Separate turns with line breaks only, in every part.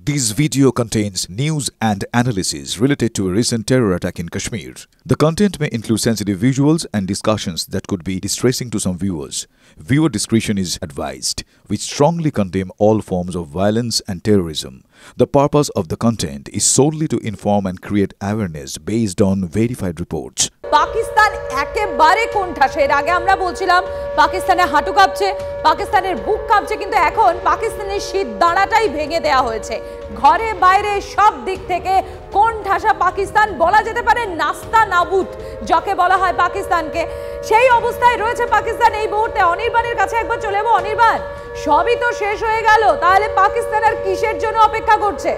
This video contains news and analysis related to a recent terror attack in Kashmir. The content may include sensitive visuals and discussions that could be distressing to some viewers. Viewer discretion is advised. We strongly condemn all forms of violence and terrorism. The purpose of the content is solely to inform and create awareness based on verified reports.
Pakistan একেবারে কোণঠাসা। এর আগে আমরা বলছিলাম পাকিস্তানের হাঁটু কাঁপছে, পাকিস্তানের বুক কাঁপছে, কিন্তু এখন পাকিস্তানের শীত দাঁড়াটাই ভেঙে দেওয়া হয়েছে। ঘরে বাইরে সব দিক থেকে কোণঠাসা পাকিস্তান, বলা যেতে পারে নাস্তা নাবুদ যাকে বলা হয় পাকিস্তানকে। সেই অবস্থায় রয়েছে পাকিস্তান এই মুহূর্তে। অনির্বাণের কাছে একবার চলে যাবো। অনির্বাণ, সবই তো শেষ হয়ে গেল, তাহলে পাকিস্তান আর কিসের জন্য অপেক্ষা করছে?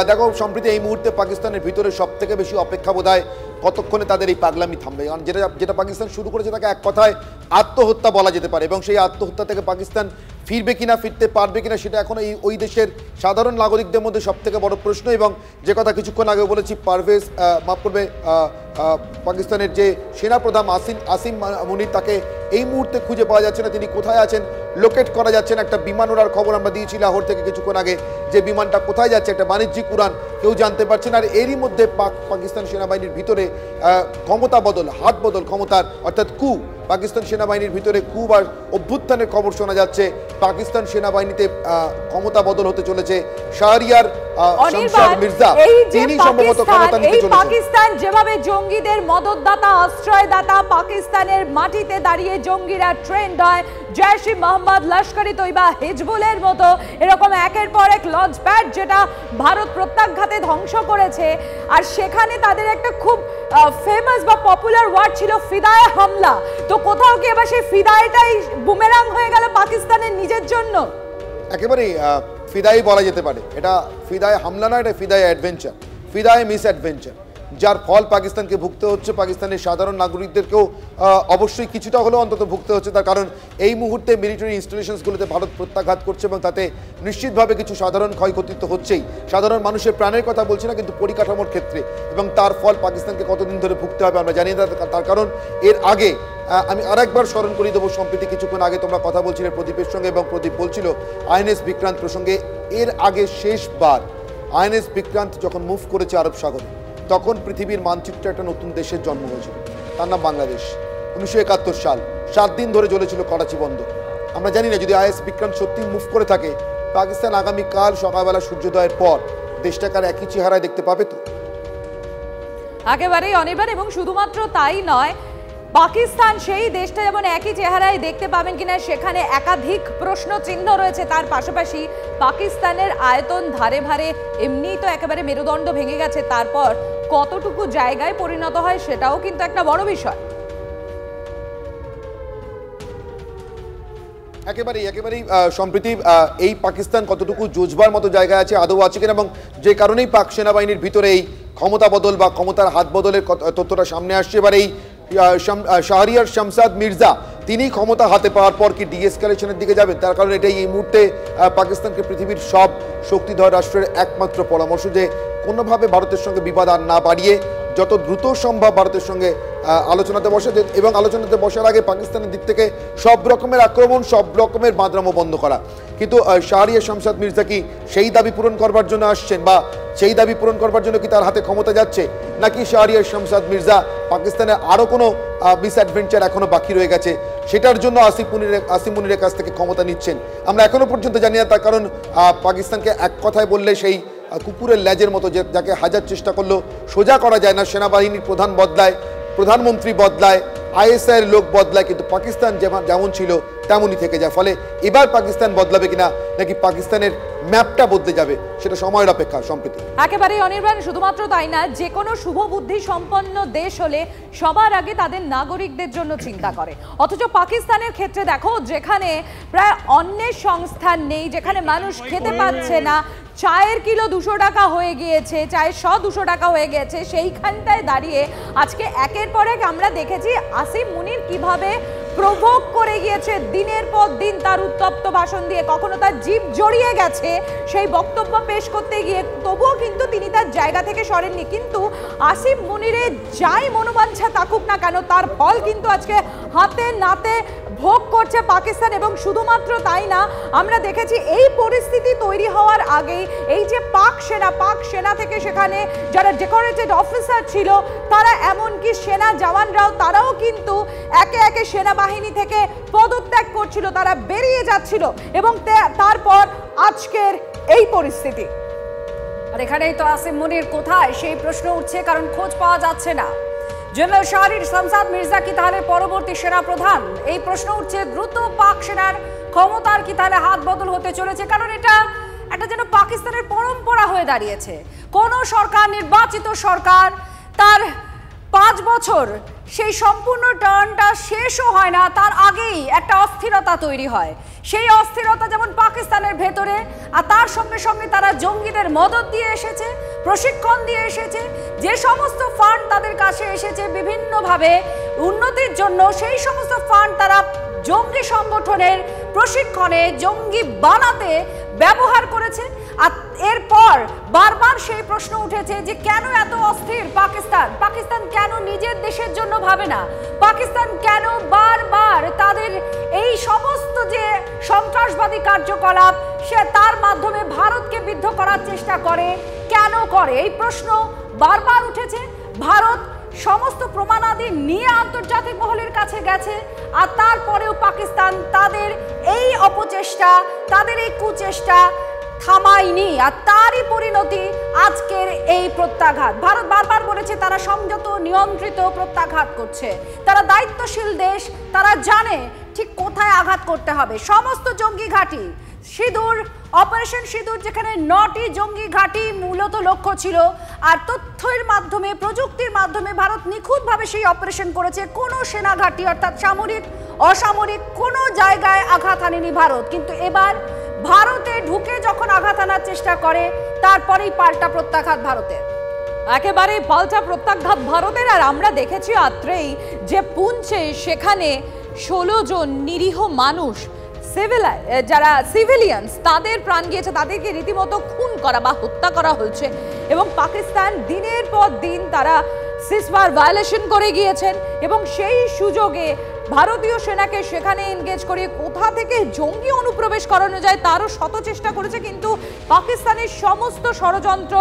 দেখো সম্প্রতি এই মুহূর্তে পাকিস্তানের ভিতরে সব থেকে বেশি অপেক্ষা বোধহয় কতক্ষণে তাদের এই পাগলামি থামবে। কারণ যেটা পাকিস্তান শুরু করেছে তাকে এক কথায় আত্মহত্যা বলা যেতে পারে, এবং সেই আত্মহত্যা থেকে পাকিস্তান ফিরবে কিনা, ফিরতে পারবে কিনা, সেটা এখন ওই দেশের সাধারণ নাগরিকদের মধ্যে সব থেকে বড় প্রশ্ন। এবং যে কথা কিছুক্ষণ আগে বলেছি, পারভেজ মাফ করবে, পাকিস্তানের যে সেনাপ্রধান আসিম মুনির, তাকে এই মুহূর্তে খুঁজে পাওয়া যাচ্ছে না। তিনি কোথায় আছেন লোকেট করা যাচ্ছে না। একটা বিমান ওড়ার খবর আমরা দিয়েছি লাহোর থেকে কিছুক্ষণ আগে, যে বিমানটা কোথায় যাচ্ছে, একটা বাণিজ্যিক উড়ান, কেউ জানতে পারছেন। আর এরই মধ্যে পাকিস্তান সেনাবাহিনীর ভিতরে ক্ষমতা বদল, হাত বদল ক্ষমতার, অর্থাৎ কু, পাকিস্তান সেনাবাহিনীর ভিতরে কু বা অভ্যুত্থানের খবর শোনা যাচ্ছে। পাকিস্তান সেনাবাহিনীতে ক্ষমতা বদল হতে চলেছে। শাহরিয়ার শামসাদ মির্জা, তিনি সম্ভবত ক্ষমতা নিতে চলেছেন।
পাকিস্তান যেভাবে জঙ্গিদের মদতদাতা, আশ্রয়দাতা, পাকিস্তানের মাটিতে দাঁড়িয়ে জঙ্গিরা ট্রেন্ড হয়, জৈশ-ই মোহাম্মদ, লস্কর-ই তৈবা, হিজবুলের মতো এরকম একের পর এক লঞ্চ প্যাড যেটা ভারত প্রত্যাঘাতে ধ্বংস করেছে। আর সেখানে তাদের একটা খুব ফেমাস বা পপুলার ওয়ার্ড ছিল ফিদায়ে হামলা। তো কোথাও কি এবার সেই ফিদায়েটাই বুমেরাং হয়ে গেল পাকিস্তানের নিজের জন্য?
একেবারেই ফিদাই বলা যেতে পারে। এটা ফিদায়ে হামলা না, এটা ফিদায়ে অ্যাডভেঞ্চার, ফিদায়ে মিস অ্যাডভেঞ্চার, যার ফল পাকিস্তানকে ভুগতে হচ্ছে। পাকিস্তানের সাধারণ নাগরিকদেরকেও অবশ্যই কিছুটা হলেও অন্তত ভুগতে হচ্ছে। তার কারণ এই মুহূর্তে মিলিটারি ইনস্টলেশনসগুলোতে ভারত প্রত্যাঘাত করছে, এবং তাতে নিশ্চিতভাবে কিছু সাধারণ ক্ষয়ক্ষতি তো হচ্ছেই। সাধারণ মানুষের প্রাণের কথা বলছি না, কিন্তু পরিকাঠামোর ক্ষেত্রে, এবং তার ফল পাকিস্তানকে কতদিন ধরে ভুগতে হবে আমরা জানি না। তার কারণ এর আগে আমি আরেকবার স্মরণ করিয়ে দেবো, সম্প্রতি কিছুক্ষণ আগে তোমরা কথা বলছিলে প্রদীপের সঙ্গে, এবং প্রদীপ বলছিল আইএনএস বিক্রান্ত প্রসঙ্গে। এর আগে শেষবার আইএনএস বিক্রান্ত যখন মুভ করেছে আরব সাগরে, তখন পৃথিবীর মানচিত্রে একটা নতুন দেশের জন্ম হয়েছিল, তার নাম বাংলাদেশ। 1971 সাল, 7 দিন ধরে চলেছিল করাচি বন্দর। আমরা জানি না যদি আইএস বিক্রান্ত সত্যি মুভ করে থাকে, পাকিস্তান আগামীকাল সকালবেলা সূর্যোদয়ের পর দেশটাকে আর একই চেহারায় দেখতে পাবে তো?
একেবারেই অনির্বাণ। এবং শুধুমাত্র তাই নয়, পাকিস্তান সেই দেশটা যেমন একই চেহারায় দেখতে পাবেন কিনা সেখানে একাধিক প্রশ্ন চিহ্ন রয়েছে। তার পাশাপাশি পাকিস্তানের আয়তন ধারে ভারে এমনিই তো একেবারে মেরুদণ্ড ভেঙে গেছে, তারপর কতটুকু জায়গায় পরিণত হয় সেটাও কিন্তু একটা বড় বিষয়।
একেবারেই সম্প্রতি এই পাকিস্তান কতটুকু জোজবার মতো জায়গায় আছে, আদৌ আছে কিনা, এবং যে কারণেই পাক সেনাবাহিনীর ভিতরে এই ক্ষমতা বদল বা ক্ষমতার হাত বদলের তথ্যটা সামনে আসছে। এবার এই শাহরিয়ার শামসাদ মির্জা, তিনি ক্ষমতা হাতে পাওয়ার পর কি ডিএসকালেশনের দিকে যাবেন? তার কারণ এটাই এই মুহূর্তে পাকিস্তানকে পৃথিবীর সব শক্তিধর রাষ্ট্রের একমাত্র পরামর্শ, যে কোনোভাবে ভারতের সঙ্গে বিবাদ আর না বাড়িয়ে যত দ্রুত সম্ভব ভারতের সঙ্গে আলোচনাতে বসে, এবং আলোচনাতে বসার আগে পাকিস্তানের দিক থেকে সব রকমের আক্রমণ, সব রকমের বাঁদরামো বন্ধ করা। কিন্তু শাহরিয়ার শামসাদ মির্জা কি সেই দাবি পূরণ করবার জন্য আসছেন, বা সেই দাবি পূরণ করবার জন্য কি তার হাতে ক্ষমতা যাচ্ছে, নাকি শাহরিয়ার শামসাদ মির্জা পাকিস্তানের আরও কোনো মিস অ্যাডভেঞ্চার এখনও বাকি রয়ে গেছে, সেটার জন্য আসিম মুনিরের কাছ থেকে ক্ষমতা নিচ্ছেন? আমরা এখনও পর্যন্ত জানি না। তার কারণ পাকিস্তানকে এক কথায় বললে সেই কুকুরের লেজের মতো, যাকে হাজার চেষ্টা করলেও সোজা করা যায় না। সেনাবাহিনীর প্রধান বদলায়, প্রধানমন্ত্রী বদলায়, আইএসআইয়ের লোক বদলায়, কিন্তু পাকিস্তান যেমন ছিল তেমনই থেকে যায়। ফলে এবার পাকিস্তান বদলাবে কিনা, নাকি পাকিস্তানের ম্যাপটা বদলে যাবে, সেটা সময়ের অপেক্ষা। সম্প্রতি
একেবারেই অনির্বাণ। শুধুমাত্র তাই না, যে কোনো শুভ বুদ্ধি সম্পন্ন দেশ হলে সবার আগে তাদের নাগরিকদের জন্য চিন্তা করে। অথচ পাকিস্তানের ক্ষেত্রে দেখো, যেখানে প্রায় অন্যের সংস্থান নেই, যেখানে মানুষ খেতে পাচ্ছে না, চায়ের কিলো 200 টাকা হয়ে গিয়েছে, চায়ের 200 টাকা হয়ে গেছে, সেইখানটায় দাঁড়িয়ে আজকে একের পর এক আমরা দেখেছি আসিম মুনির কিভাবে প্রভোগ করে গিয়েছে দিনের পর দিন তার উত্তপ্ত ভাষণ দিয়ে। কখনো তার জিভ জড়িয়ে গেছে সেই বক্তব্য পেশ করতে গিয়ে, তবুও কিন্তু তিনি তার জায়গা থেকে সরেননি। কিন্তু আসিম মুনিরের যাই মনোবাঞ্ছা থাকুক না কেন, তার ফল কিন্তু আজকে হাতে নাতে ভোগ করছে পাকিস্তান। এবং শুধুমাত্র তাই না, আমরা দেখেছি এই পরিস্থিতি তৈরি হওয়ার আগেই এই যে পাক সেনা থেকে সেখানে যারা ডেকোরেটেড অফিসার ছিল, তারা এমনকি সেনা জওয়ানরাও তারাও কিন্তু একে একে সেনাবাহিনী থেকে পদত্যাগ করছিল, তারা বেরিয়ে যাচ্ছিল। এবং তারপর আজকের এই পরিস্থিতি।
আর এখানেই তো আসিম মুনির কোথায় সেই প্রশ্ন উঠছে, কারণ খোঁজ পাওয়া যাচ্ছে না। জেনারেল শাহরির শামসাদ মির্জা কি তাহলে পরবর্তী সেনা প্রধান? এই প্রশ্ন উঠছে। দ্রুত পাক সেনার ক্ষমতার কি তাহলে হাত বদল হতে চলেছে? কারণ এটা একটা যেন পাকিস্তানের পরম্পরা হয়ে দাঁড়িয়েছে। কোন সরকার, নির্বাচিত সরকার, তার 5 বছর সেই সম্পূর্ণ টার্নটা শেষও হয় না, তার আগেই একটা অস্থিরতা তৈরি হয়। সেই অস্থিরতা যেমন পাকিস্তানের ভেতরে, আর তার সঙ্গে সঙ্গে তারা জঙ্গিদের মদত দিয়ে এসেছে, প্রশিক্ষণ দিয়ে এসেছে, যে সমস্ত ফান্ড তাদের কাছে এসেছে বিভিন্নভাবে উন্নতির জন্য, সেই সমস্ত ফান্ড তারা জঙ্গি সংগঠনের প্রশিক্ষণে, জঙ্গি বানাতে ব্যবহার করেছে। আর এরপর বারবার সেই প্রশ্ন উঠেছে যে কেন এত অস্থির পাকিস্তান কেন নিজের দেশের জন্য ভাবে না? পাকিস্তান কেন বারবার তাদের এই সমস্ত যে সন্ত্রাসবাদী কার্যকলাপ সে তার মাধ্যমে ভারতকে বিদ্ধ করার চেষ্টা করে, কেন করে? এই প্রশ্ন বারবার উঠেছে। ভারত সমস্ত প্রমাণাদি নিয়ে আন্তর্জাতিক মহলের কাছে গেছে, আর তারপরেও পাকিস্তান তাদের এই অপচেষ্টা, তাদের এই কুচেষ্টা থামায়নি। আর তারই পরিণতি আজকের এই প্রত্যাঘাত। ভারত বারবার বলেছে তারা সংযত, নিয়ন্ত্রিত প্রত্যাঘাত করছে। তারা দায়িত্বশীল দেশ, তারা জানে ঠিক কোথায় আঘাত করতে হবে। সমস্ত জঙ্গি ঘাঁটি, সিঁদুর, অপারেশন সিঁদুর, যেখানে 9টি জঙ্গি ঘাঁটি মূলত লক্ষ্য ছিল, আর তথ্যের মাধ্যমে, প্রযুক্তির মাধ্যমে ভারত নিখুঁতভাবে সেই অপারেশন করেছে। কোনো সেনা ঘাঁটি অর্থাৎ সামরিক, অসামরিক কোনো জায়গায় আঘাত আনেনি ভারত। কিন্তু এবার ভারতে ঢুকে যখন আঘাত আনার চেষ্টা করে, তারপরেই পাল্টা প্রত্যাঘাত ভারতের।
একেবারে পাল্টা প্রত্যাঘাত ভারতের। আর আমরা দেখেছি আত্রেই যে পুঞ্চে সেখানে 16 জন নিরীহ মানুষ, যারা সিভিলিয়ানস, তাদের প্রাণ গিয়েছে, তাদেরকে রীতিমতো খুন করা বা হত্যা করা হয়েছে। এবং পাকিস্তান দিনের পর দিন তারা সিজফায়ার ভায়োলেশন করে গিয়েছেন, এবং সেই সুযোগে ভারতীয় সেনাকে সেখানে এনগেজ করে কোথা থেকে জঙ্গি অনুপ্রবেশ করানো যায় তারও শত চেষ্টা করেছে। কিন্তু পাকিস্তানের সমস্ত ষড়যন্ত্র,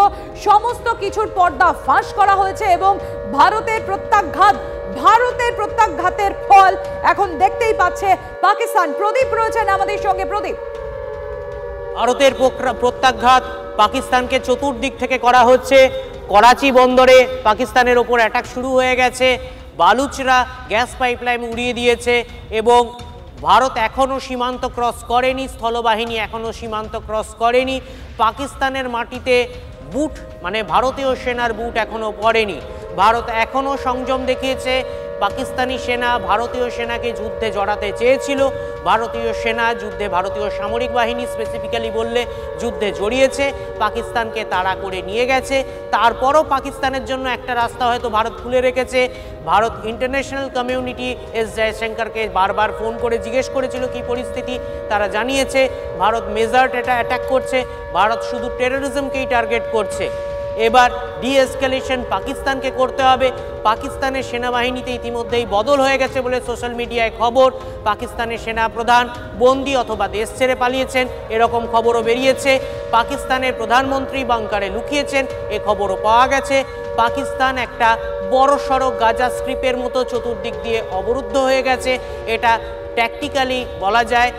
সমস্ত কিছুর পর্দা ফাঁস করা হয়েছে। এবং ভারতের প্রত্যাঘাতের ফল এখন দেখতেই পাচ্ছে পাকিস্তান। প্রদীপ রয়েছেন আমাদের সঙ্গে। প্রদীপ,
ভারতের প্রত্যাঘাত পাকিস্তানকে চতুর্দিক থেকে করা হচ্ছে। করাচি বন্দরে পাকিস্তানের ওপর অ্যাটাক শুরু হয়ে গেছে। বালুচরা গ্যাস পাইপলাইন উড়িয়ে দিয়েছে, এবং ভারত এখনও সীমান্ত ক্রস করেনি, স্থলবাহিনী এখনও সীমান্ত ক্রস করেনি। পাকিস্তানের মাটিতে বুট, মানে ভারতীয় সেনার বুট এখনও পড়েনি। ভারত এখনও সংযম দেখিয়েছে। পাকিস্তানি সেনা ভারতীয় সেনাকে যুদ্ধে জড়াতে চেয়েছিল, ভারতীয় সেনা যুদ্ধে, ভারতীয় সামরিক বাহিনী স্পেসিফিক্যালি বললে যুদ্ধে জড়িয়েছে, পাকিস্তানকে তাড়া করে নিয়ে গেছে। তারপরও পাকিস্তানের জন্য একটা রাস্তা হয়তো ভারত খুলে রেখেছে। ভারত ইন্টারন্যাশনাল কমিউনিটি এস জয়শঙ্করকে বারবার ফোন করে জিজ্ঞেস করেছিল কি পরিস্থিতি, তারা জানিয়েছে ভারত মেজার্ড এটা অ্যাটাক করছে, ভারত শুধু টেরোরিজমকেই টার্গেট করছে। এবার ডিএসকেলেশন পাকিস্তানকে করতে হবে। পাকিস্তানের সেনাবাহিনীতে ইতিমধ্যেই বদল হয়ে গেছে বলে সোশ্যাল মিডিয়ায় খবর। পাকিস্তানের সেনাপ্রধান বন্দী অথবা দেশ ছেড়ে পালিয়েছেন, এরকম খবরও বেরিয়েছে। পাকিস্তানের প্রধানমন্ত্রী বাংকারে লুকিয়েছেন, এ খবরও পাওয়া গেছে। পাকিস্তান একটা বড়সড় গাজা স্ট্রিপের মতো চতুর্দিক দিয়ে অবরুদ্ধ হয়ে গেছে, এটা ট্যাকটিক্যালি বলা যায়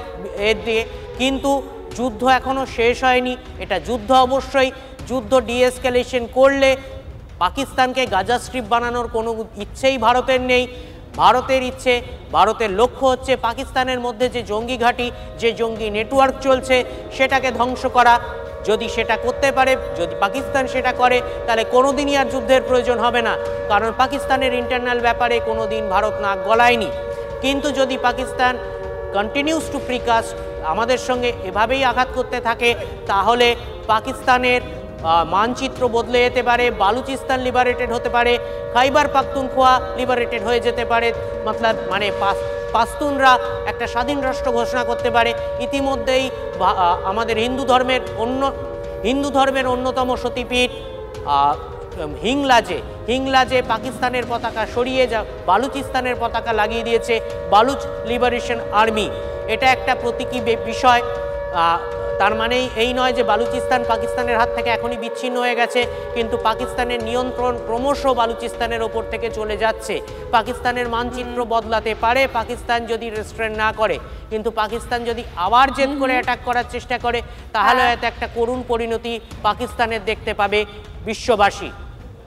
এর দিয়ে। কিন্তু যুদ্ধ এখনও শেষ হয়নি, এটা যুদ্ধ অবশ্যই। যুদ্ধ ডিএসকেলেশন করলে পাকিস্তানকে গাজা স্ট্রিপ বানানোর কোনো ইচ্ছেই ভারতের নেই। ভারতের ইচ্ছে, ভারতের লক্ষ্য হচ্ছে পাকিস্তানের মধ্যে যে জঙ্গি ঘাঁটি, যে জঙ্গি নেটওয়ার্ক চলছে সেটাকে ধ্বংস করা। যদি সেটা করতে পারে, যদি পাকিস্তান সেটা করে, তাহলে কোনোদিনই আর যুদ্ধের প্রয়োজন হবে না, কারণ পাকিস্তানের ইন্টারনাল ব্যাপারে কোনো দিন ভারত নাক গলায়নি। কিন্তু যদি পাকিস্তান কন্টিনিউস টু প্রিকাস্ট, আমাদের সঙ্গে এভাবেই আঘাত করতে থাকে, তাহলে পাকিস্তানের মানচিত্র বদলে যেতে পারে, বালুচিস্তান লিবারেটেড হতে পারে, খাইবার পাখতুনখোয়া লিবারেটেড হয়ে যেতে পারে, মানে পাশতুনরা একটা স্বাধীন রাষ্ট্র ঘোষণা করতে পারে। ইতিমধ্যেই আমাদের হিন্দু ধর্মের অন্যতম সতীপীঠ হিংলাজে পাকিস্তানের পতাকা সরিয়ে বালুচিস্তানের পতাকা লাগিয়ে দিয়েছে বালুচ লিবারেশন আর্মি। এটা একটা প্রতীকী বিষয়। তার মানে এই নয় যে বালুচিস্তান পাকিস্তানের হাত থেকে এখনই বিচ্ছিন্ন হয়ে গেছে, কিন্তু পাকিস্তানের নিয়ন্ত্রণ ক্রমশ বালুচিস্তানের ওপর থেকে চলে যাচ্ছে। পাকিস্তানের মানচিত্র বদলাতে পারে পাকিস্তান যদি রেস্ট্রেন্ট না করে, কিন্তু পাকিস্তান যদি আবার জেদ করে অ্যাটাক করার চেষ্টা করে তাহলে হয়তো একটা করুণ পরিণতি পাকিস্তানের দেখতে পাবে বিশ্ববাসী।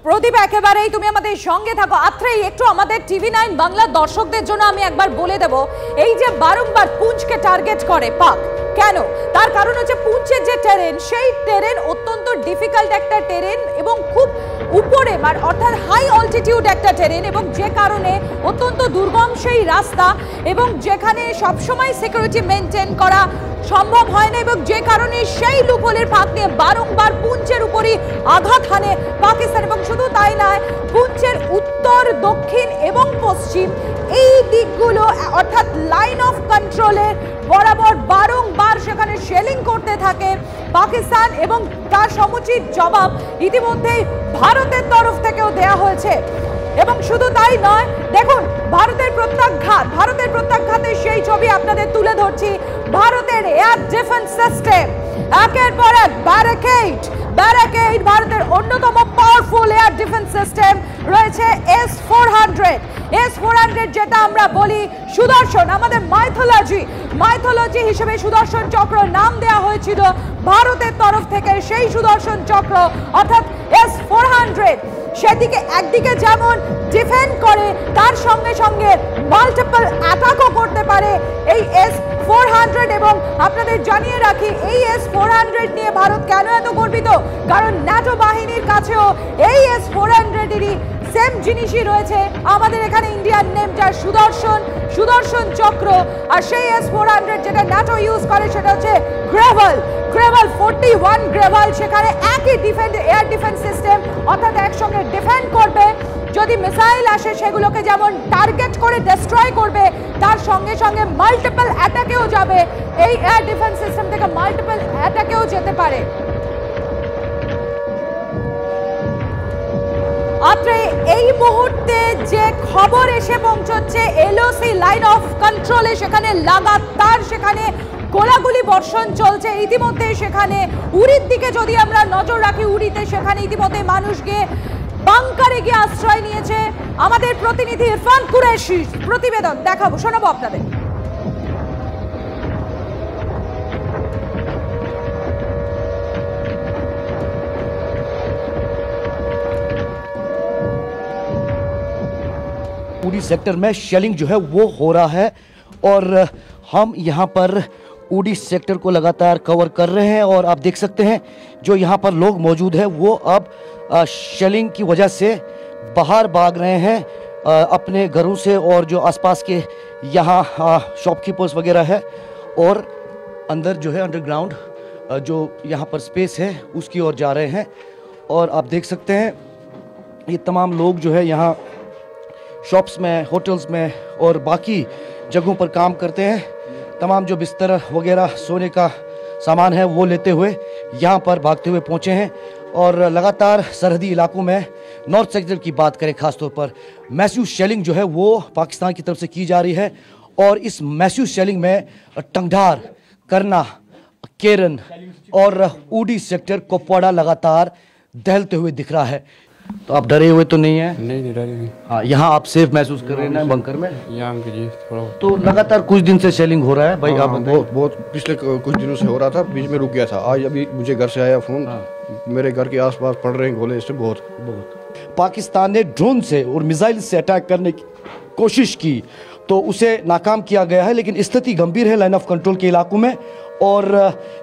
প্রদীপ, একেবারেই তুমি আমাদের সঙ্গে থাকো। আত্রেই একটু আমাদের TV9 বাংলা দর্শকদের জন্য আমি একবার বলে দেব, এই যে বারংবার পুঞ্চকে টার্গেট করে পাক, কেন? তার কারণ হচ্ছে পুঞ্চের যে টেরেন, সেই টেরেন অত্যন্ত ডিফিকাল্ট একটা টেরেন এবং খুব উপরে অর্থাৎ হাই অল্টিটিউড একটা টেরেন, এবং যে কারণে অত্যন্ত দুর্গম সেই রাস্তা, এবং যেখানে সবসময় সিকিউরিটি মেনটেন করা সম্ভব হয় না, এবং যে কারণে সেই লুপহোলের ফাঁক নিয়ে বারংবার পুঞ্চের উপরই আঘাত হানে পাকিস্তান। এবং শুধু তাই নয়, পুঞ্চের উত্তর, দক্ষিণ এবং পশ্চিম এই দিকগুলো অর্থাৎ লাইন অফ কন্ট্রোলের বরাবর বারংবার সেখানে শেলিং করতে থাকে পাকিস্তান, এবং তার সমুচিত জবাব ইতিমধ্যেই ভারতের তরফ থেকেও দেয়া হয়েছে। এবং শুধু তাই নয়, দেখুন ভারতের প্রত্যাঘাতে সেই ছবি আপনাদের তুলে ধরছি। ভারতের এয়ার ডিফেন্স সিস্টেম একের পর এক ব্যারিকেড, ভারতের অন্যতম পাওয়ারফুল এয়ার ডিফেন্স সিস্টেম রয়েছে S-400, যেটা আমরা বলি সুদর্শন। আমাদের মাইথোলজি হিসেবে সুদর্শন চক্র নাম দেওয়া হয়েছিল ভারতের তরফ থেকে। সেই সুদর্শন চক্র অর্থাৎ S-400 সেদিকে একদিকে যেমন ডিফেন্ড করে, তার সঙ্গে সঙ্গে মাল্টিপল অ্যাটাকও করতে পারে এই S-400। এবং আপনাদের জানিয়ে রাখি, এই S-400 নিয়ে ভারত কেন এত গর্বিত, কারণ ন্যাটো বাহিনীর কাছেও এই S-400-এরই সেম জিনিসই রয়েছে। আমাদের এখানে ইন্ডিয়ান নেম যার সুদর্শন চক্র, আর সেই S-400 যেটা ন্যাটো ইউজ করে সেটা হচ্ছে গ্রেভাল 41 গ্রেভাল। সেখানে একই এয়ার ডিফেন্স সিস্টেম, অর্থাৎ একসঙ্গে ডিফেন্ড করবে। যদি মিসাইল আসে সেগুলোকে যেমন টার্গেট করে ডিস্ট্রয় করবে, তার সঙ্গে সঙ্গে মাল্টিপল অ্যাটাকেও যাবে। এই এয়ার ডিফেন্স সিস্টেম থেকে মাল্টিপল অ্যাটাকেও যেতে পারে। আত্রে এই মুহূর্তে যে খবর এসে পৌঁছচ্ছে LOC লাইন অফ কন্ট্রোলে, সেখানে লাগাতার সেখানে গোলাগুলি বর্ষণ চলছে। ইতিমধ্যে সেখানে উড়ির দিকে যদি আমরা নজর রাখি, উড়িতে সেখানে ইতিমধ্যে মানুষ গিয়ে বাংকারে গিয়ে আশ্রয় নিয়েছে। আমাদের প্রতিনিধি ইরফান কুরেশি প্রতিবেদন দেখাবো, শোনাবো আপনাদের।
उड़ी सेक्टर में शेलिंग जो है वो हो रहा है, और हम यहाँ पर उड़ी सेक्टर को लगातार कवर कर रहे हैं। और आप देख सकते हैं जो यहाँ पर लोग मौजूद हैं वो अब शेलिंग की वजह से बाहर भाग रहे हैं अपने घरों से, और जो आसपास के यहाँ शॉपकीपर्स वगैरह है, और अंदर जो है अंडरग्राउंड जो यहाँ पर स्पेस है उसकी ओर जा रहे हैं। और आप देख सकते हैं ये तमाम लोग जो है यहाँ शॉप्स में, होटल्स में और बाकी जगहों पर काम करते हैं। तमाम जो बिस्तर वगैरह सोने का सामान है वो लेते हुए यहाँ पर भागते हुए पहुँचे हैं। और लगातार सरहदी इलाकों में नॉर्थ सेक्टर की बात करें खासतौर पर, मैसिव शेलिंग जो है वो पाकिस्तान की तरफ से की जा रही है। और इस मैसिव शेलिंग में टंगधार, करना, केरन और उड़ी सेक्टर कुपवाड़ा लगातार दहलते हुए दिख रहा है। तो आप डरे हुए तो नहीं है?
नहीं डरे नहीं।
हाँ, यहाँ आप सेफ महसूस कर रहे हैं ना बंकर में?
यहाँ जी थोड़ा।
तो लगातार कुछ दिन से शेलिंग हो रहा है भाई? आप
बहुत पिछले कुछ दिनों से हो रहा था, बीच में रुक गया था। आज अभी मुझे घर से आया फोन, मेरे घर के आसपास पड़ रहे हैं गोले इससे बहुत।
पाकिस्तान ने ड्रोन से और मिसाइल से अटैक करने की कोशिश की तो उसे नाकाम किया गया है, लेकिन स्थिति गंभीर है लाइन ऑफ कंट्रोल के इलाकों में। और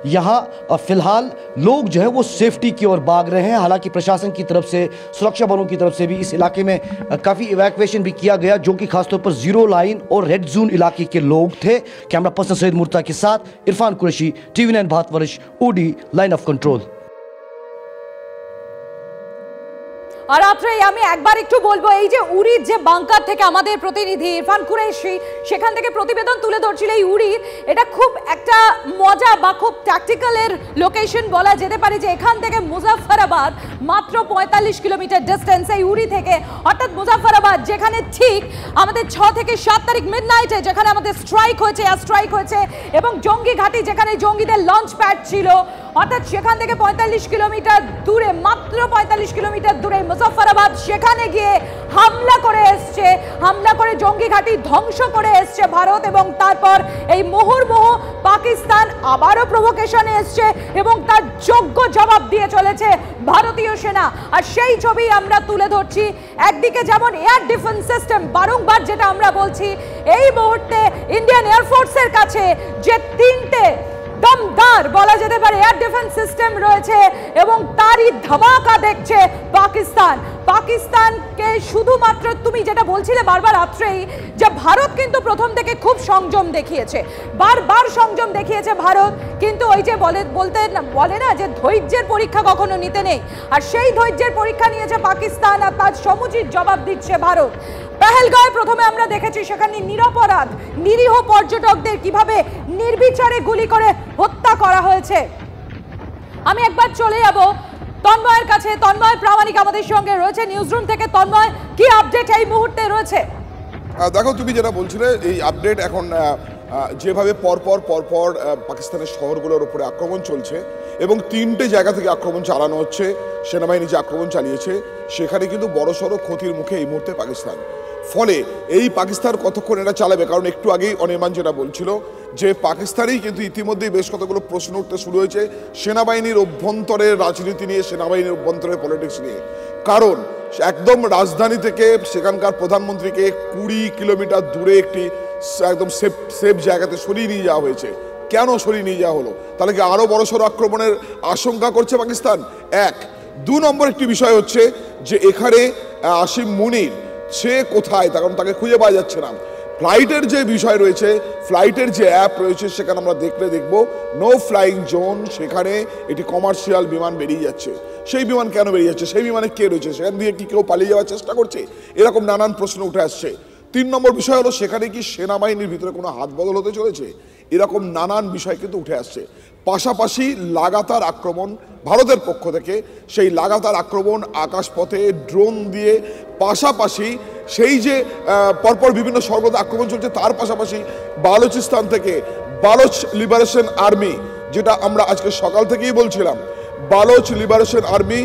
यहाँ फिलहाल लोग जो है वो सेफ्टी की ओर भाग रहे हैं। हालांकि प्रशासन की तरफ से, सुरक्षा बलों की तरफ से भी इस इलाके में काफ़ी इवैक्यूएशन भी किया गया, जो कि खासतौर पर जीरो लाइन और रेड जोन इलाके के लोग थे। कैमरा पर्सन सैयद मुर्ता के साथ इरफान कुरैशी, TV9 भारतवर्ष, उड़ी लाइन ऑफ कंट्रोल।
আর রাত্রে আমি একবার একটু বলবো, এই যে উরির যে বাংকার থেকে আমাদের প্রতিনিধি ইরফান কুরাইশি সেখান থেকে প্রতিবেদন তুলে ধরছিল এই উরির, এটা খুব একটা মজা বা খুব ট্যাকটিক্যালের লোকেশন বলা যেতে পারে, যে এখান থেকে মুজাফফরাবাদ মাত্র 45 কিলোমিটার ডিস্টেন্স এই উরি থেকে, অর্থাৎ মুজাফফরাবাদ যেখানে ঠিক আমাদের 6 থেকে 7 তারিখ মিডনাইটে যেখানে আমাদের স্ট্রাইক হয়েছে, এয়ার স্ট্রাইক হয়েছে, এবং জঙ্গি ঘাঁটি যেখানে জঙ্গিদের লঞ্চ প্যাড ছিল, অর্থাৎ সেখান থেকে 45 কিলোমিটার দূরে, মাত্র 45 কিলোমিটার দূরে মুজাফফরাবাদ, সেখানে গিয়ে হামলা করে এসছে, হামলা করে জঙ্গি ঘাঁটি ধ্বংস করে এসছে ভারত, এবং তারপর এই মুহুর্মুহু পাকিস্তান আবারও প্রভোকেশনে এসছে এবং তার যোগ্য জবাব দিয়ে চলেছে ভারতীয় সেনা। আর সেই ছবি আমরা তুলে ধরছি, একদিকে যেমন এয়ার ডিফেন্স সিস্টেম বারংবার যেটা আমরা বলছি, এই মুহূর্তে ইন্ডিয়ান এয়ারফোর্সের কাছে যে 3টে দমদার বলা যেতে পারে এয়ার ডিফেন্স সিস্টেম রয়েছে, এবং তারই ধামাকা দেখছে পাকিস্তান। পাকিস্তানকে শুধুমাত্র তুমি যেটা বলছিলে বারবার রাত্রেই, যে ভারত কিন্তু প্রথম থেকে খুব সংযম দেখিয়েছে, বারবার সংযম দেখিয়েছে ভারত, কিন্তু ওই যে বলে না যে ধৈর্যের পরীক্ষা কখনো নিতে নেই, আর সেই ধৈর্যের পরীক্ষা নিয়েছে পাকিস্তান, আর তার সমুচিত জবাব দিচ্ছে ভারত। পেহেলগাঁওয়ে প্রথমে আমরা দেখেছি সেখানে নিরপরাধ নিরীহ পর্যটকদের কিভাবে নির্বিচারে গুলি করে হত্যা করা হয়েছে। আমি একবার চলে যাব তন্ময়ের কাছে, তন্ময় প্রামাণিক আমাদের সঙ্গে রয়েছে নিউজরুম থেকে। তন্ময়, কি আপডেট এই মুহূর্তে রয়েছে?
দেখো, তুমি যেটা বলছিলে এই আপডেট, এখন যেভাবে পরপর পাকিস্তানের শহরগুলোর উপরে আক্রমণ চলছে এবং 3টে জায়গা থেকে আক্রমণ চালানো হচ্ছে, সেনাবাহিনী যে আক্রমণ চালিয়েছে সেখানে কিন্তু বড়সড় ক্ষতির মুখে এই মুহূর্তে পাকিস্তান। ফলে এই পাকিস্তান কতক্ষণ এটা চালাবে, কারণ একটু আগেই অনির্বাণ যেটা বলছিল যে পাকিস্তানেই কিন্তু ইতিমধ্যেই বেশ কতগুলো প্রশ্ন উঠতে শুরু হয়েছে সেনাবাহিনীর অভ্যন্তরের রাজনীতি নিয়ে, সেনাবাহিনীর অভ্যন্তরের পলিটিক্স নিয়ে। কারণ একদম রাজধানী থেকে সেখানকার প্রধানমন্ত্রীকে 20 কিলোমিটার দূরে একটি একদম সেফ জায়গাতে সরিয়ে নিয়ে যাওয়া হয়েছে। কেন সরিয়ে নিয়ে যাওয়া হলো? তাহলে কি আরও বড়সড় আক্রমণের আশঙ্কা করছে পাকিস্তান? 1। 2 নম্বর একটি বিষয় হচ্ছে যে এখানে আসিম মুনির সে কোথায়, কারণ তাকে খুঁজে পাওয়া যাচ্ছে না। ফ্লাইটের যে বিষয় রয়েছে, ফ্লাইটের যে অ্যাপ রয়েছে সেখানে আমরা দেখব নো ফ্লাইং জোন, সেখানে একটি কমার্শিয়াল বিমান বেরিয়ে যাচ্ছে। সেই বিমান কেন বেরিয়ে যাচ্ছে? সেই বিমানে কে রয়েছে? সেখান দিয়ে কি কেউ পালিয়ে যাওয়ার চেষ্টা করছে? এরকম নানান প্রশ্ন উঠে আসছে। 3 নম্বর বিষয় হলো সেখানে কি সেনাবাহিনীর ভিতরে কোনো হাত বদল হতে চলেছে? এরকম নানান বিষয় কিন্তু উঠে আসছে। পাশাপাশি লাগাতার আক্রমণ ভারতের পক্ষ থেকে, সেই লাগাতার আক্রমণ আকাশপথে ড্রোন দিয়ে, পাশাপাশি সেই যে পরপর বিভিন্ন সর্বদা আক্রমণ চলছে, তার পাশাপাশি বালুচিস্তান থেকে বালোচ লিবারেশন আর্মি, যেটা আমরা আজকে সকাল থেকেই বলছিলাম, বালোচ লিবারেশন আর্মি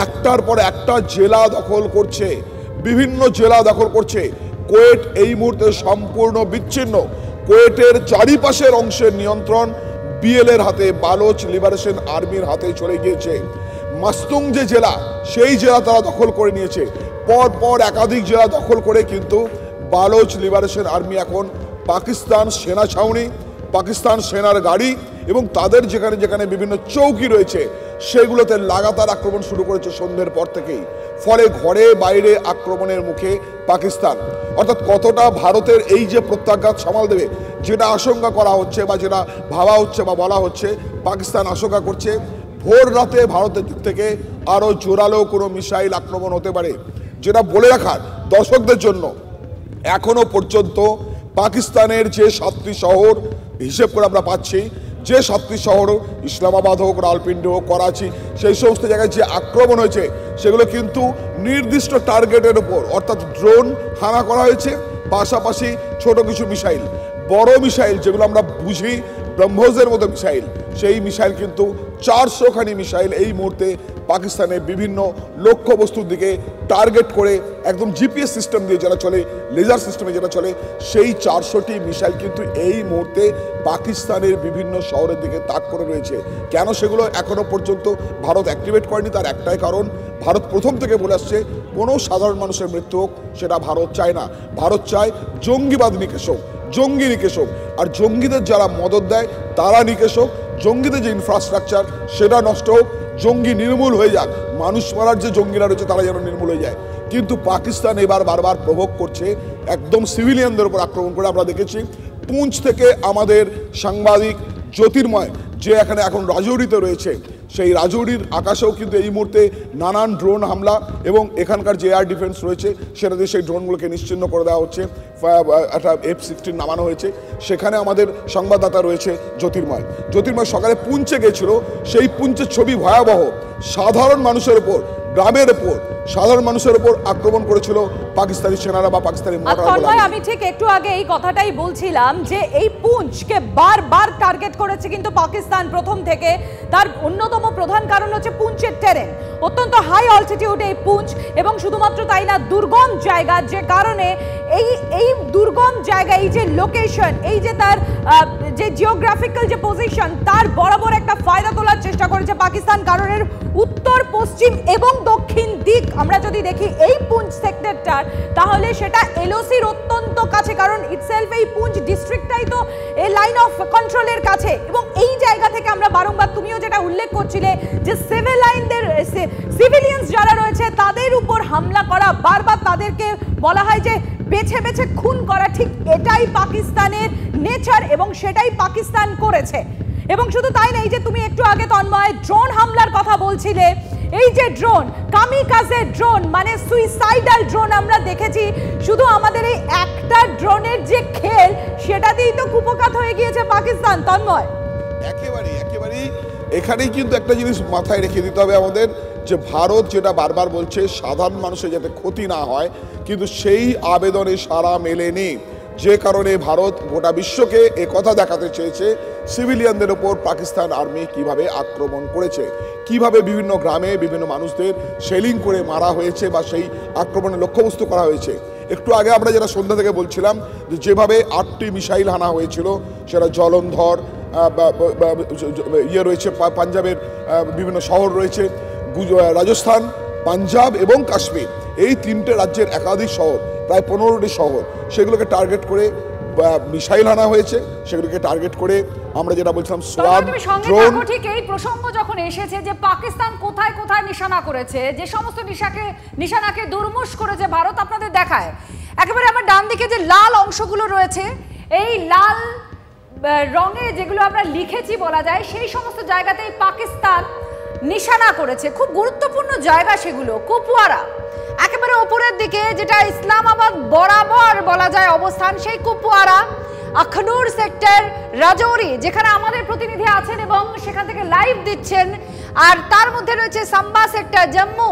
একটার পর একটা জেলা দখল করছে, বিভিন্ন জেলা দখল করছে। কোয়েট এই মুহূর্তে সম্পূর্ণ বিচ্ছিন্ন। কোয়েটের চারিপাশের অংশের নিয়ন্ত্রণ বিএলের হাতে, বালোচ লিবারেশন আর্মির হাতে চলে গিয়েছে। মাস্তুং যে জেলা, সেই জেলা তারা দখল করে নিয়েছে। পর একাধিক জেলা দখল করে কিন্তু বালোচ লিবারেশন আর্মি এখন পাকিস্তান সেনা ছাউনি, পাকিস্তান সেনার গাড়ি এবং তাদের যেখানে যেখানে বিভিন্ন চৌকি রয়েছে সেগুলোতে লাগাতার আক্রমণ শুরু করেছে সন্ধ্যের পর থেকেই। ফলে ঘরে বাইরে আক্রমণের মুখে পাকিস্তান। অর্থাৎ কতটা ভারতের এই যে প্রত্যাঘাত সামাল দেবে, যেটা আশঙ্কা করা হচ্ছে বা যেটা ভাবা হচ্ছে বা বলা হচ্ছে, পাকিস্তান আশঙ্কা করছে ভোর রাতে ভারতের দিক থেকে আরও জোরালো কোনো মিসাইল আক্রমণ হতে পারে। যেটা বলে রাখার দর্শকদের জন্য, এখনো পর্যন্ত পাকিস্তানের যে 7টি শহর হিসেব করে আমরা পাচ্ছি, যে 7টি শহর ইসলামাবাদ হোক, রাওয়ালপিন্ডি হোক, করাচি, সেই সমস্ত জায়গায় যে আক্রমণ হয়েছে সেগুলো কিন্তু নির্দিষ্ট টার্গেটের উপর, অর্থাৎ ড্রোন হানা করা হয়েছে, পাশাপাশি ছোট কিছু মিসাইল, বড় মিসাইল যেগুলো আমরা বুঝি ব্রহ্মোসের মতো মিসাইল, সেই মিসাইল কিন্তু 400 খানি মিসাইল এই মুহূর্তে পাকিস্তানের বিভিন্ন লক্ষ্যবস্তুর দিকে টার্গেট করে একদম জিপিএস সিস্টেম দিয়ে যেটা চলে, লেজার সিস্টেমে যেটা চলে, সেই 400টি মিসাইল কিন্তু এই মুহূর্তে পাকিস্তানের বিভিন্ন শহরের দিকে তাক করে রয়েছে। কেন সেগুলো এখনো পর্যন্ত ভারত অ্যাক্টিভেট করেনি? তার একটাই কারণ, ভারত প্রথম থেকে বলে আসছে কোনো সাধারণ মানুষের মৃত্যু হোক সেটা ভারত চায় না। ভারত চায় জঙ্গিবাদ নিকেশ হোক, জঙ্গি নিকেশ হোক, আর জঙ্গিদের যারা মদত দেয় তারা নিকেশ হোক, জঙ্গিদের যে ইনফ্রাস্ট্রাকচার সেটা নষ্ট হোক, জঙ্গি নির্মূল হয়ে যাক, মানুষ মারার যে জঙ্গিরা রয়েছে তারা যেন নির্মূল হয়ে যায়। কিন্তু পাকিস্তান এবার বারবার প্রভোগ করছে, একদম সিভিলিয়ানদের উপর আক্রমণ করে। আমরা দেখেছি পুঞ্চ থেকে আমাদের সাংবাদিক জ্যোতির্ময় যে এখানে এখন রাজৌরিতে রয়েছে, সেই রাজৌরির আকাশেও কিন্তু এই মুহূর্তে নানান ড্রোন হামলা এবং এখানকার যে এয়ার ডিফেন্স রয়েছে সেটা দিয়ে সেই ড্রোনগুলোকে নিশ্চিহ্ন করে দেওয়া হচ্ছে। একটা F-16 নামানো হয়েছে। সেখানে আমাদের সংবাদদাতা রয়েছে জ্যোতির্ময় সকালে পুঞ্চে গেছিল, সেই পুঞ্চের ছবি ভয়াবহ। সাধারণ মানুষের উপর, গ্রামের উপর, সাধারণ মানুষের উপর আক্রমণ করেছিল পাকিস্তানি সেনারা বা পাকিস্তানি
মোটর। আমি ঠিক একটু আগে এই কথাটাই বলছিলাম যে এই পুঞ্চকে বারবার টার্গেট করেছে কিন্তু পাকিস্তান প্রথম থেকে। তার অন্যতম প্রধান কারণ হচ্ছে পুঞ্চের টেরেন, অত্যন্ত হাই অল্টিটিউডে এই পুঞ্চ, এবং শুধুমাত্র তাই না, দুর্গম জায়গা, যে কারণে এই দুর্গম জায়গা, এই যে লোকেশন, এই যে তার যে জিওগ্রাফিক্যাল যে পজিশন, তার বরাবর একটা ফায়দা তোলার চেষ্টা করেছে পাকিস্তান। কারণের উত্তর, পশ্চিম এবং দক্ষিণ দিক আমরা যদি দেখি এই পুঞ্চ সেক্টরটার, তাহলে সেটা এলওসির অত্যন্ত কাছে, কারণ ইটসেলফ এই পুঞ্চ ডিস্ট্রিক্টটাই তো এই লাইন অফ কন্ট্রোলের কাছে। এবং এই জায়গা থেকে আমরা বারংবার, তুমিও যেটা উল্লেখ করছিলে, যে সিভিলিয়ানস যারা রয়েছে তাদের উপর হামলা করা, বারবার তাদেরকে বলা হয় যে বেছে বেছে খুন করা, ঠিক এটাই পাকিস্তানের নেচার এবং সেটাই পাকিস্তান করেছে। এবং শুধু তাই না, এই যে তুমি একটু আগে তন্ময় ড্রোন হামলার কথা বলছিলে, এই যে ড্রোন, কামিকাজে ড্রোন, মানে সুইসাইডাল ড্রোন আমরা দেখেছি। শুধু আমাদের এই একটা ড্রোনের যে খেল, সেটাতেই তো কুপকাত হয়ে গিয়েছে পাকিস্তান। তন্ময়,
একেবারেই এখানেই কিন্তু একটা জিনিস মাথায় রেখে দিতে হবে আমাদের, যে ভারত যেটা বারবার বলছে সাধারণ মানুষের যাতে ক্ষতি না হয়, কিন্তু সেই আবেদনে সাড়া মেলেনি। যে কারণে ভারত গোটা বিশ্বকে একথা দেখাতে চেয়েছে সিভিলিয়ানদের ওপর পাকিস্তান আর্মি কিভাবে আক্রমণ করেছে, কিভাবে বিভিন্ন গ্রামে বিভিন্ন মানুষদের শেলিং করে মারা হয়েছে বা সেই আক্রমণের লক্ষ্যবস্তু করা হয়েছে। একটু আগে আমরা যেটা সন্ধ্যা থেকে বলছিলাম, যে যেভাবে 8টি মিসাইল হানা হয়েছিল, সেটা জলন্ধর, রয়েছে পাঞ্জাবের বিভিন্ন শহর রয়েছে, রাজস্থান, পাঞ্জাব এবং কাশ্মীর, এই 3টে রাজ্যের একাধিক শহর, প্রায় 15টি শহর, সেগুলোকে টার্গেট করে মিসাইল আনা হয়েছে। সেগুলোকে টার্গেট করে আমরা যেটা বলছিলাম সোয়ার্ড ড্রোন।
ঠিক এই প্রসঙ্গ যখন এসেছে যে পাকিস্তান কোথায় কোথায় নিশানা করেছে, যে সমস্ত নিশানাকে দুর্মুষ করেছে ভারত, আপনাদের দেখায় একেবারে আমার ডান দিকে যে লাল অংশগুলো রয়েছে, এই লাল রঙে যেগুলো আমরা লিখেছি বলা যায়, সেই সমস্ত জায়গাতেই পাকিস্তান নিশানা করেছে। খুব গুরুত্বপূর্ণ জায়গা সেগুলো। কুপওয়ারা একেবারে ওপরের দিকে, যেটা ইসলামাবাদ বরাবর বলা যায় অবস্থান, সেই কুপওয়ারা, আখনুর সেক্টর, রাজৌরি, যেখানে আমাদের প্রতিনিধি আছেন এবং সেখান থেকে লাইভ দিচ্ছেন, আর তার মধ্যে রয়েছে সাম্বা সেক্টর, জম্মু,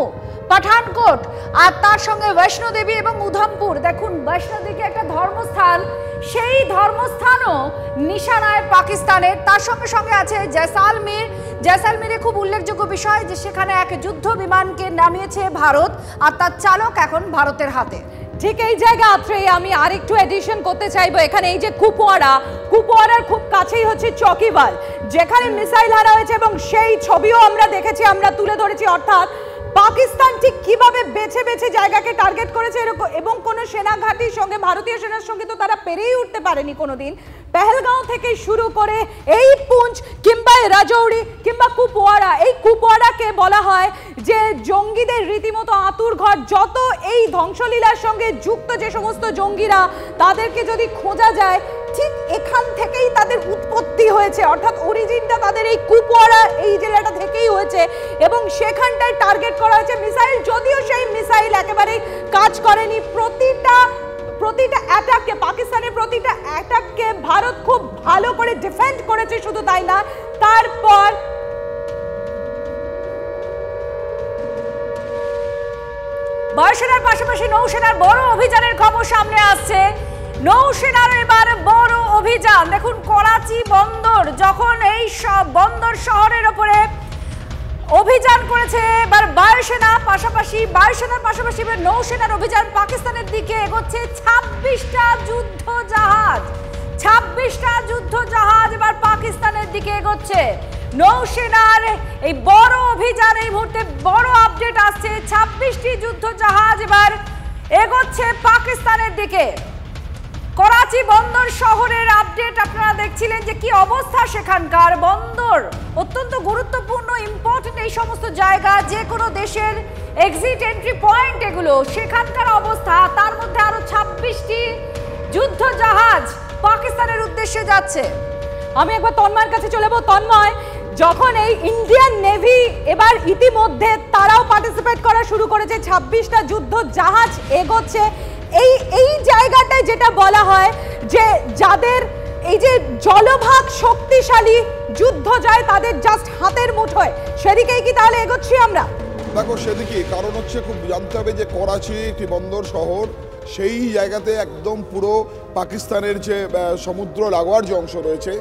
পাঠানকোট, আর তার সঙ্গে বৈষ্ণোদেবী এবং উধমপুর। দেখুন, বৈষ্ণোদেবী একটা ধর্মস্থান, সেই ধর্মস্থানও নিশানায় পাকিস্তানের। তার সঙ্গে সঙ্গে আছে জয়সালমীরে খুব উল্লেখযোগ্য বিষয় যে সেখানে এক যুদ্ধ বিমানকে নামিয়েছে ভারত, আর তার চালক এখন ভারতের হাতে।
ঠিক এই জায়গা আমি আরেকটু এডিশন করতে চাইবো। এখানে এই যে কুপওয়ারার খুব কাছেই হচ্ছে চকিবাল, যেখানে মিসাইল হারা হয়েছে, এবং সেই ছবিও আমরা দেখেছি, আমরা তুলে ধরেছি। অর্থাৎ পাকিস্তান ঠিক কিভাবে বেছে বেছে জায়গাকে টার্গেট করেছে, এবং কোনো সেনা ঘাঁটির সঙ্গে, ভারতীয় সেনার সঙ্গে তো তারা পেরিয়ে উঠতে পারেনি কোনোদিন। পেহেলগাঁও থেকে শুরু করে এই পুঞ্চ কিংবা রাজৌরি কিংবা কুপওয়ারা, এই কুপওয়ারাকে বলা হয় যে জঙ্গিদের রীতিমতো আতুর ঘর। যত এই ধ্বংসলীলার সঙ্গে যুক্ত যে সমস্ত জঙ্গিরা, তাদেরকে যদি খোঁজা যায়, ঠিক এখান থেকেই তাদের উৎপত্তি হয়েছে। অর্থাৎ অরিজিনটা তাদের এই কুপওয়ারা এই জেলাটা থেকেই হয়েছে, এবং সেখানটায় টার্গেট করা হয়েছে মিসাইল। যদিও সেই মিসাইল একেবারেই কাজ করেনি। প্রতিটা অ্যাটাককে, পাকিস্তানের প্রতিটা অ্যাটাককে ভারত খুব ভালো করে ডিফেন্ড করেছে। শুধু তাই না, তারপর
বায়ুসেনার পাশাপাশি নৌসেনার বড় অভিযানের খবর সামনে আসছে। নৌসেনার এবার বড় অভিযান। দেখুন, করাচি বন্দর, যখন এই সব বন্দর শহরের উপরে অভিযান করেছে এবার বায়ুসেনার পাশাপাশি এবার নৌসেনার অভিযান পাকিস্তানের দিকে এগোচ্ছে। 26টা যুদ্ধ জাহাজ এবার পাকিস্তানের দিকে এগোচ্ছে। নৌসেনার এই বড় অভিযান, এই মুহূর্তে বড় আপডেট আসছে। 26টি যুদ্ধ জাহাজ এবার এগোচ্ছে পাকিস্তানের দিকে। করাচি বন্দর শহরের আপডেট আপনারা দেখছিলেন যে কি অবস্থা সেখানকার। বন্দর অত্যন্ত গুরুত্বপূর্ণ, ইম্পর্টেন্ট এই সমস্ত জায়গা, যে কোনো দেশের এক্সিট এন্ট্রি পয়েন্ট এগুলো, সেখানকার অবস্থা। তার মধ্যে আরো 26টি যুদ্ধ জাহাজ পাকিস্তানের উদ্দেশ্যে যাচ্ছে।
আমি একবার তন্ময়ের কাছে চলে যাবো। তন্ময়, যখন এই ইন্ডিয়ান নেভি এবার ইতিমধ্যে তারাও পার্টিসিপেট করা শুরু করেছে, 26টা যুদ্ধ জাহাজ এগোচ্ছে, এই জায়গাটায় যেটা বলা হয় যে যাদের এই যে জলভাগ শক্তিশালী যুদ্ধ যায় তাদের জাস্ট হাতের মুঠোয়, সেদিকেই কি তাহলে এগোচ্ছি আমরা?
দেখো সেদিকে কারণ হচ্ছে খুব জানতে হবে যে করাচি একটি বন্দর শহর, সেই জায়গাতে একদম পুরো পাকিস্তানের যে সমুদ্র লাগোয়ার যে অংশ রয়েছে,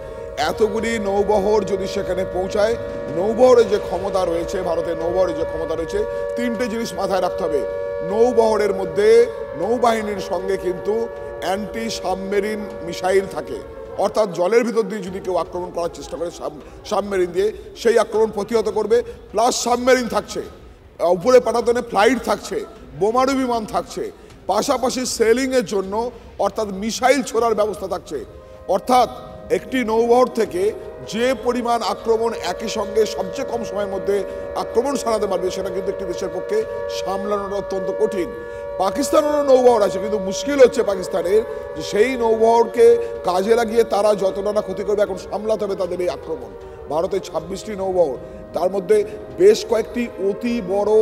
এতগুলি নৌবহর যদি সেখানে পৌঁছায়, নৌবহরের যে ক্ষমতা রয়েছে, ভারতের নৌবহরের যে ক্ষমতা রয়েছে, তিনটে জিনিস মাথায় রাখতে হবে। নৌবহরের মধ্যে নৌবাহিনীর সঙ্গে কিন্তু অ্যান্টি সাবমেরিন মিসাইল থাকে, অর্থাৎ জলের ভিতর দিয়ে যদি কেউ আক্রমণ করার চেষ্টা করে সাবমেরিন দিয়ে, সেই আক্রমণ প্রতিহত করবে। প্লাস সাবমেরিন থাকছে, উপরে পাঠাতনে ফ্লাইট থাকছে, বোমারু বিমান থাকছে, পাশাপাশি সেলিংয়ের জন্য অর্থাৎ মিসাইল ছোড়ার ব্যবস্থা থাকছে। অর্থাৎ একটি নৌবহর থেকে যে পরিমাণ আক্রমণ একই সঙ্গে সবচেয়ে কম সময়ের মধ্যে আক্রমণ সারাতে পারবে, সেটা কিন্তু একটি দেশের পক্ষে সামলানোটা অত্যন্ত কঠিন। পাকিস্তানেরও নৌবহর আছে, কিন্তু মুশকিল হচ্ছে পাকিস্তানের যে সেই নৌবহরকে কাজে লাগিয়ে তারা যতটা না ক্ষতি করবে, এখন সামলাতে হবে তাদের এই আক্রমণ। ভারতের 26টি নৌবহর, তার মধ্যে বেশ কয়েকটি অতি বড়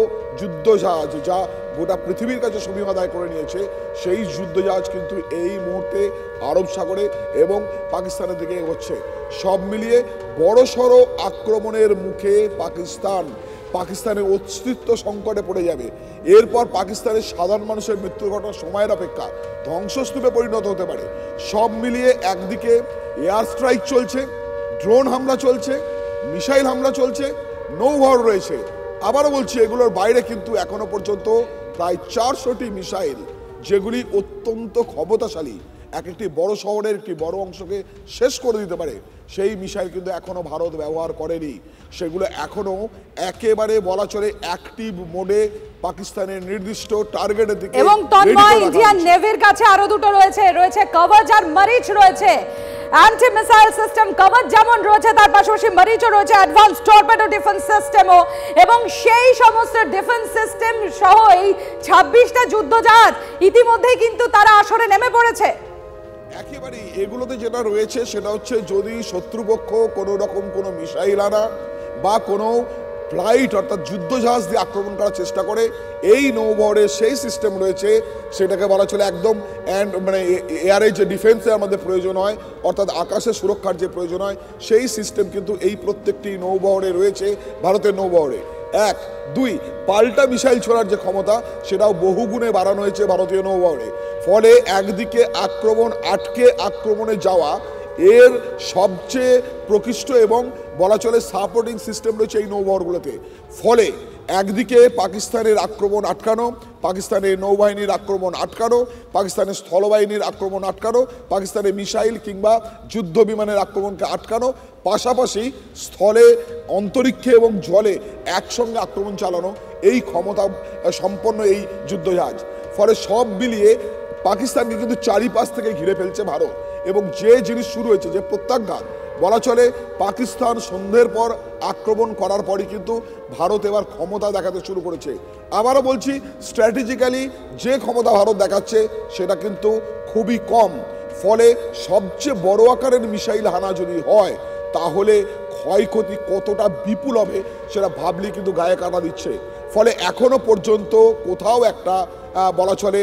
যুদ্ধজাহাজ যা গোটা পৃথিবীর কাছে সুবিধা আদায় করে নিয়েছে, সেই যুদ্ধজাহাজ কিন্তু এই মুহূর্তে আরব সাগরে এবং পাকিস্তানের দিকে এগোচ্ছে। সব মিলিয়ে বড়সড় আক্রমণের মুখে পাকিস্তানের অস্তিত্ব সংকটে পড়ে যাবে। এরপর পাকিস্তানের সাধারণ মানুষের মৃত্যু ঘটার সময়ের অপেক্ষা ধ্বংসস্তূপে পরিণত হতে পারে। সব মিলিয়ে একদিকে এয়ার স্ট্রাইক চলছে, ড্রোন হামলা চলছে, মিসাইল হামলা চলছে, নৌবহর রয়েছে। আবারও বলছি, এগুলোর বাইরে কিন্তু এখনো পর্যন্ত প্রায় 400টি মিসাইল, যেগুলি অত্যন্ত ক্ষমতাশালী, এক একটি বড় শহরের একটি বড় অংশকে শেষ করে দিতে পারে, সেই মিসাইল কিন্তু এখনো ভারত ব্যবহার করেনি। সেগুলো এখনো একেবারে বলা চলে অ্যাক্টিভ মোডে পাকিস্তানের নির্দিষ্ট টার্গেটের দিকে।
এবং তন্ময়, ইন্ডিয়ান নেভির কাছে আরো দুটো রয়েছে কবচ আর মরিচ রয়েছে। অ্যান্টি মিসাইল সিস্টেম কবচ যেমন রয়েছে, তার পাশাপাশি মরিচও রয়েছে, অ্যাডভান্স টর্পেডো ডিফেন্স সিস্টেমও, এবং সেই সমস্ত ডিফেন্স সিস্টেম সহ এই 26টা যুদ্ধজাহাজ ইতিমধ্যেই কিন্তু তারা আসরে নেমে পড়েছে।
একেবারেই এগুলোতে যেটা রয়েছে সেটা হচ্ছে, যদি শত্রুপক্ষ কোনো রকম কোনো মিসাইল আনা বা কোনো ফ্লাইট অর্থাৎ যুদ্ধজাহাজ দিয়ে আক্রমণ করার চেষ্টা করে, এই নৌবহরের সেই সিস্টেম রয়েছে, সেটাকে বলা চলে একদম মানে এয়ারে যে ডিফেন্সের আমাদের প্রয়োজন হয়, অর্থাৎ আকাশে সুরক্ষার যে প্রয়োজন হয়, সেই সিস্টেম কিন্তু এই প্রত্যেকটি নৌবহরে রয়েছে ভারতের নৌবহরে। 1, 2 পাল্টা মিসাইল ছোড়ার যে ক্ষমতা, সেটাও বহুগুণে বাড়ানো হয়েছে ভারতীয় নৌবহরে। ফলে একদিকে আক্রমণ আটকে আক্রমণে যাওয়া, এর সবচেয়ে প্রকৃষ্ট এবং বলা চলে সাপোর্টিং সিস্টেম রয়েছে এই নৌবহরগুলোতে। ফলে একদিকে পাকিস্তানের আক্রমণ আটকানো, পাকিস্তানের নৌবাহিনীর আক্রমণ আটকানো, পাকিস্তানের স্থলবাহিনীর আক্রমণ আটকানো, পাকিস্তানের মিসাইল কিংবা যুদ্ধ বিমানের আক্রমণকে আটকানো, পাশাপাশি স্থলে, অন্তরিক্ষে এবং জলে একসঙ্গে আক্রমণ চালানো, এই ক্ষমতা সম্পন্ন এই যুদ্ধজাহাজ। ফলে সব মিলিয়ে পাকিস্তানকে কিন্তু চারিপাশ থেকে ঘিরে ফেলছে ভারত। এবং যে জিনিস শুরু হয়েছে, যে প্রত্যাঘাত, বলা চলে পাকিস্তান সন্ধ্যের পর আক্রমণ করার পরই কিন্তু ভারত এবার ক্ষমতা দেখাতে শুরু করেছে। আবারও বলছি, স্ট্র্যাটেজিক্যালি যে ক্ষমতা ভারত দেখাচ্ছে সেটা কিন্তু খুবই কম। ফলে সবচেয়ে বড় আকারের মিসাইল হানা যদি হয়, তাহলে ক্ষয়ক্ষতি কতটা বিপুল হবে সেটা ভাবলে কিন্তু গায়ে কাটা দিচ্ছে। ফলে এখনো পর্যন্ত কোথাও একটা বলা চলে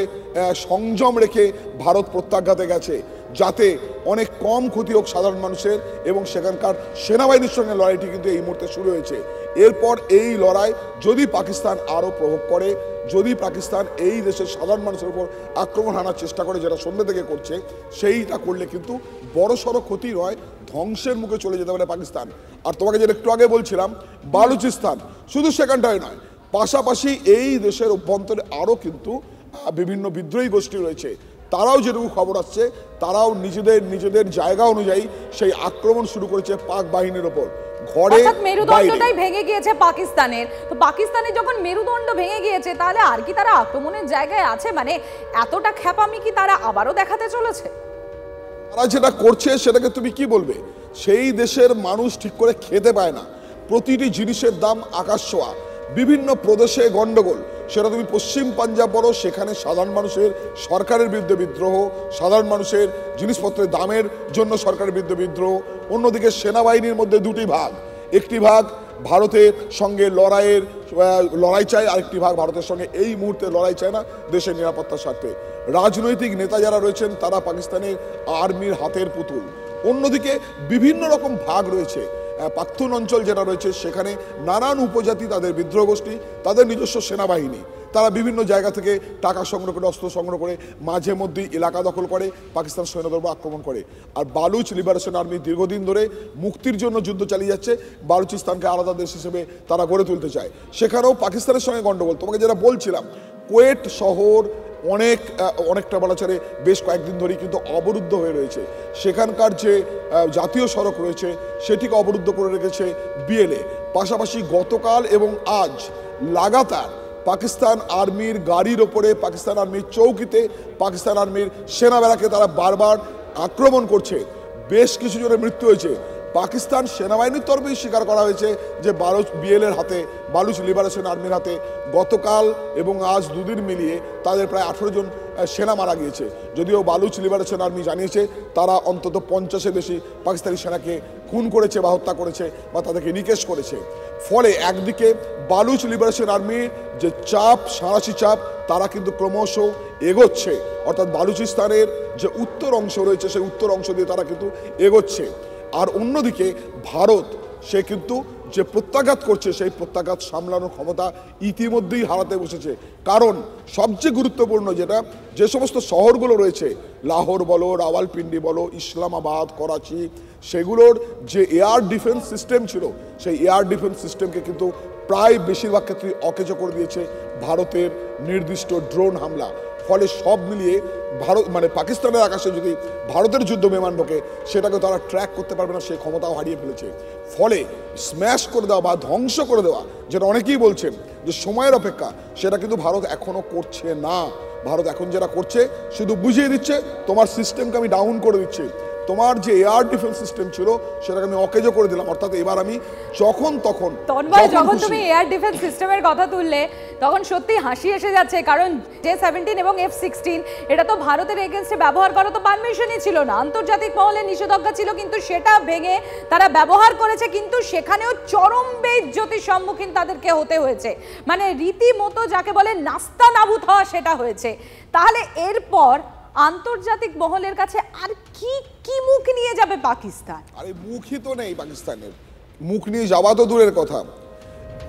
সংযম রেখে ভারত প্রত্যাঘাতে গেছে, যাতে অনেক কম ক্ষতি হোক সাধারণ মানুষের। এবং সেখানকার সেনাবাহিনীর সঙ্গে লড়াইটি কিন্তু এই মুহূর্তে শুরু হয়েছে। এরপর এই লড়াই যদি পাকিস্তান আরও প্রভোগ করে, যদি পাকিস্তান এই দেশের সাধারণ মানুষের উপর আক্রমণ হানার চেষ্টা করে, যেটা সন্ধ্যে থেকে করছে, সেইটা করলে কিন্তু বড়সড় ক্ষতি নয়, ধ্বংসের মুখে চলে যেতে পারে পাকিস্তান। আর তোমাকে যেটা একটু আগে বলছিলাম, বালুচিস্তান শুধু সেখানটায় নয়, পাশাপাশি এই দেশের অভ্যন্তরে আরও কিন্তু বিভিন্ন বিদ্রোহী গোষ্ঠী রয়েছে। তারাও যেটুকু খবর আসছে, তারাও নিজেদের জায়গা অনুযায়ী সেই আক্রমণ শুরু করেছে পাক বাহিনীর ওপর। ঘরে
মেরুদণ্ডটাই ভেঙে গিয়েছে পাকিস্তানের। তো পাকিস্তানের যখন মেরুদণ্ড ভেঙে গিয়েছে, তাহলে আর কি তারা আক্রমণের জায়গায় আছে? মানে এতটা খ্যাপামি কি তারা আবারও দেখাতে চলেছে?
তারা যেটা করছে সেটাকে তুমি কি বলবে? সেই দেশের মানুষ ঠিক করে খেতে পায় না, প্রতিটি জিনিসের দাম আকাশ ছোঁয়া, বিভিন্ন প্রদেশে গন্ডগোল। সেটা তুমি পশ্চিম পাঞ্জাব বলো, সেখানে সাধারণ মানুষের সরকারের বিরুদ্ধে বিদ্রোহ, সাধারণ মানুষের জিনিসপত্রের দামের জন্য সরকারের বিরুদ্ধে বিদ্রোহ। অন্যদিকে সেনাবাহিনীর মধ্যে দুটি ভাগ, একটি ভাগ ভারতের সঙ্গে লড়াই চায়, আরেকটি ভাগ ভারতের সঙ্গে এই মুহূর্তে লড়াই চায় না দেশের নিরাপত্তার স্বার্থে। রাজনৈতিক নেতা যারা রয়েছেন তারা পাকিস্তানের আর্মির হাতের পুতুল। অন্যদিকে বিভিন্ন রকম ভাগ রয়েছে, পাখতুন অঞ্চল যেটা রয়েছে সেখানে নানান উপজাতি, তাদের বিদ্রোহ গোষ্ঠী, তাদের নিজস্ব সেনাবাহিনী, তারা বিভিন্ন জায়গা থেকে টাকা সংগ্রহ করে, অস্ত্র সংগ্রহ করে মাঝে মধ্যেই এলাকা দখল করে, পাকিস্তান সৈন্যদের উপর আক্রমণ করে। আর বালুচ লিবারেশন আর্মি দীর্ঘদিন ধরে মুক্তির জন্য যুদ্ধ চালিয়ে যাচ্ছে, বালুচিস্তানকে আলাদা দেশ হিসেবে তারা গড়ে তুলতে চায়। সেখানেও পাকিস্তানের সঙ্গে গণ্ডগোল। তোমাকে যেটা বলছিলাম, কোয়েট শহর অনেকটা বলা চলে বেশ কয়েকদিন ধরেই কিন্তু অবরুদ্ধ হয়ে রয়েছে। সেখানকার যে জাতীয় সড়ক রয়েছে সেটিকে অবরুদ্ধ করে রেখেছে বিএলএ। পাশাপাশি গতকাল এবং আজ লাগাতার পাকিস্তান আর্মির গাড়ির ওপরে, পাকিস্তান আর্মির চৌকিতে, পাকিস্তান আর্মির সেনা ব্যারাকে তারা বারবার আক্রমণ করছে। বেশ কিছু জনের মৃত্যু হয়েছে। পাকিস্তান সেনাবাহিনীর তরফেই স্বীকার করা হয়েছে যে বিএলএর হাতে, বালুচ লিবারেশন আর্মির হাতে গতকাল এবং আজ দুদিন মিলিয়ে তাদের প্রায় 18 জন সেনা মারা গিয়েছে। যদিও বালুচ লিবারেশন আর্মি জানিয়েছে তারা অন্তত 50-এর বেশি পাকিস্তানি সেনাকে খুন করেছে বা হত্যা করেছে বা তাদেরকে নিকেশ করেছে। ফলে একদিকে বালুচ লিবারেশন আর্মির যে চাপ, সাঁড়াশি চাপ, তারা কিন্তু ক্রমশ এগোচ্ছে, অর্থাৎ বালুচিস্তানের যে উত্তর অংশ রয়েছে সেই উত্তর অংশ দিয়ে তারা কিন্তু এগোচ্ছে। আর অন্যদিকে ভারত সে কিন্তু যে প্রত্যাঘাত করছে সেই প্রত্যাঘাত সামলানোর ক্ষমতা ইতিমধ্যেই হারাতে বসেছে। কারণ সবচেয়ে গুরুত্বপূর্ণ যেটা, যে সমস্ত শহরগুলো রয়েছে, লাহোর বলো, রাওয়ালপিন্ডি বলো, ইসলামাবাদ, করাচি, সেগুলোর যে এয়ার ডিফেন্স সিস্টেম ছিল সেই এয়ার ডিফেন্স সিস্টেমকে কিন্তু প্রায় বেশিরভাগ ক্ষেত্রে অকেজো করে দিয়েছে ভারতের নির্দিষ্ট ড্রোন হামলা। ফলে সব মিলিয়ে পাকিস্তানের আকাশে যদি ভারতের যুদ্ধ বিমান ঢোকে সেটাকে তারা ট্র্যাক করতে পারবে না, সেই ক্ষমতাও হারিয়ে ফেলেছে। ফলে স্ম্যাশ করে দেওয়া বা ধ্বংস করে দেওয়া, যেটা অনেকেই বলছেন যে সময়ের অপেক্ষা, সেটা কিন্তু ভারত এখনো করছে না। ভারত এখন যেটা করছে শুধু বুঝিয়ে দিচ্ছে তোমার সিস্টেমকে আমি ডাউন করে দিচ্ছি, তোমার যে এয়ার ডিফেন্স সিস্টেম ছিল সেটাকে আমি অকেজো করে দিলাম, অর্থাৎ এবার আমি যখন
যখন তুমি এয়ার ডিফেন্স সিস্টেমের কথা তুললে তখন সত্যি হাসি এসে যাচ্ছে। কারণ J-17 এবং F-16 এটা তো ভারতের এগেইনস্টে ব্যবহার করা তো পারমিশনই ছিল না, আন্তর্জাতিক মহলে নিষেধাজ্ঞা ছিল, কিন্তু সেটা ভেঙে তারা ব্যবহার করেছে। কিন্তু সেখানেও চরম বেইজ্জতির সম্মুখীন তাদেরকে হতে হয়েছে, মানে রীতিমতো যাকে বলে নাস্তা নাবুদ হওয়া সেটা হয়েছে। তাহলে এরপর আন্তর্জাতিক মহলের কাছে আর কি মুখ নিয়ে যাবে পাকিস্তান?
আরে মুখই তো নেই পাকিস্তানের, মুখ নিয়ে যাওয়া তো দূরের কথা।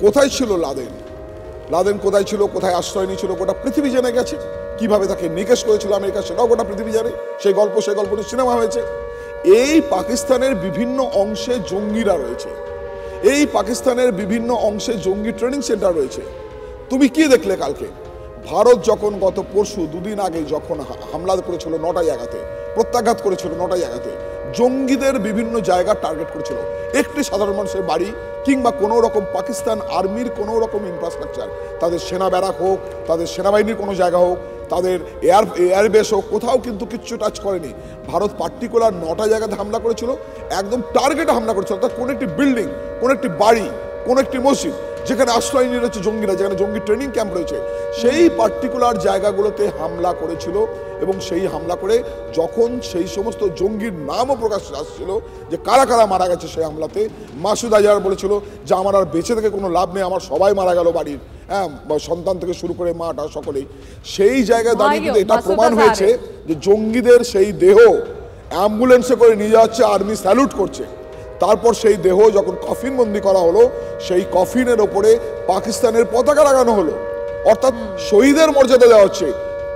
কোথায় ছিল লাদেন কোথায় ছিল, কোথায় আশ্রয় নিয়েছিল গোটা পৃথিবী জেনে গেছে। কিভাবে তাকে নিকেশ করেছিল আমেরিকা সেটাও গোটা পৃথিবী জানে। সেই গল্পটি সিনেমা হয়েছে। এই পাকিস্তানের বিভিন্ন অংশে জঙ্গিরা রয়েছে, এই পাকিস্তানের বিভিন্ন অংশে জঙ্গি ট্রেনিং সেন্টার রয়েছে। তুমি কি দেখলে কালকে? ভারত যখন গত পরশু দুদিন আগে যখন হামলা করেছিল 9টা জায়গাতে, প্রত্যাঘাত করেছিল 9টা জায়গাতে, জঙ্গিদের বিভিন্ন জায়গা টার্গেট করেছিল। একটি সাধারণ মানুষের বাড়ি কিংবা কোনো রকম পাকিস্তান আর্মির কোনো রকম ইনফ্রাস্ট্রাকচার, তাদের সেনা ব্যারাক হোক, তাদের সেনাবাহিনীর কোনো জায়গা হোক, তাদের এয়ারবেস হোক, কোথাও কিন্তু কিচ্ছু টাচ করেনি। ভারত পার্টিকুলার 9টা জায়গাতে হামলা করেছিল, একদম টার্গেটে হামলা করেছিল। অর্থাৎ কোনো একটি বিল্ডিং, কোনো একটি বাড়ি, কোনো একটি মসজিদ যেখানে আশ্রয় নিয়ে রয়েছে জঙ্গিরা, যেখানে জঙ্গি ট্রেনিং ক্যাম্প রয়েছে, সেই পার্টিকুলার জায়গাগুলোতে হামলা করেছিল। এবং সেই হামলা করে যখন সেই সমস্ত জঙ্গির নামও প্রকাশ আসছিল যে কারা কারা মারা গেছে সেই হামলাতে, মাসুদ আজহার বলেছিল যে আমার আর বেঁচে থেকে কোনো লাভ নেই, আমার সবাই মারা গেল বাড়ির, সন্তান থেকে শুরু করে মাটা সকলেই। সেই জায়গায় দাঁড়িয়ে কিন্তু এটা প্রমাণ হয়েছে যে জঙ্গিদের সেই দেহ অ্যাম্বুলেন্সে করে নিয়ে যাচ্ছে, আর্মি স্যালুট করছে। তারপর সেই দেহ যখন কফিন বন্দি করা হলো, সেই কফিনের ওপরে পাকিস্তানের পতাকা লাগানো হলো, অর্থাৎ শহীদের মর্যাদা দেওয়া হচ্ছে।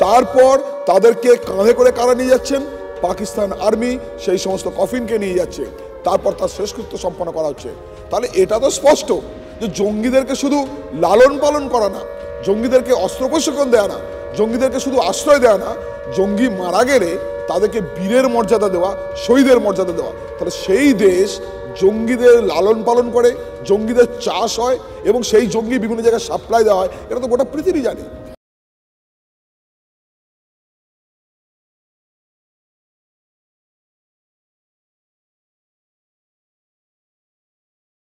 তারপর তাদেরকে কাঁধে করে কারা নিয়ে যাচ্ছেন? পাকিস্তান আর্মি সেই সমস্ত কফিনকে নিয়ে যাচ্ছে, তারপর তার শেষকৃত্য সম্পন্ন করা হচ্ছে। তাহলে এটা তো স্পষ্ট যে জঙ্গিদেরকে শুধু লালন পালন করা না, জঙ্গিদেরকে অস্ত্র প্রশিক্ষণ দেওয়া না, জঙ্গিদেরকে শুধু আশ্রয় দেওয়া না, জঙ্গি মারা গেলে তাদেরকে বীরের মর্যাদা দেওয়া, শহীদের মর্যাদা দেওয়া। তাহলে সেই দেশ জঙ্গিদের লালন পালন করে, জঙ্গিদের চাষ হয় এবং সেই জঙ্গি বিভিন্ন জায়গায় সাপ্লাই দেওয়া হয়, এটা তো গোটা পৃথিবী জানে।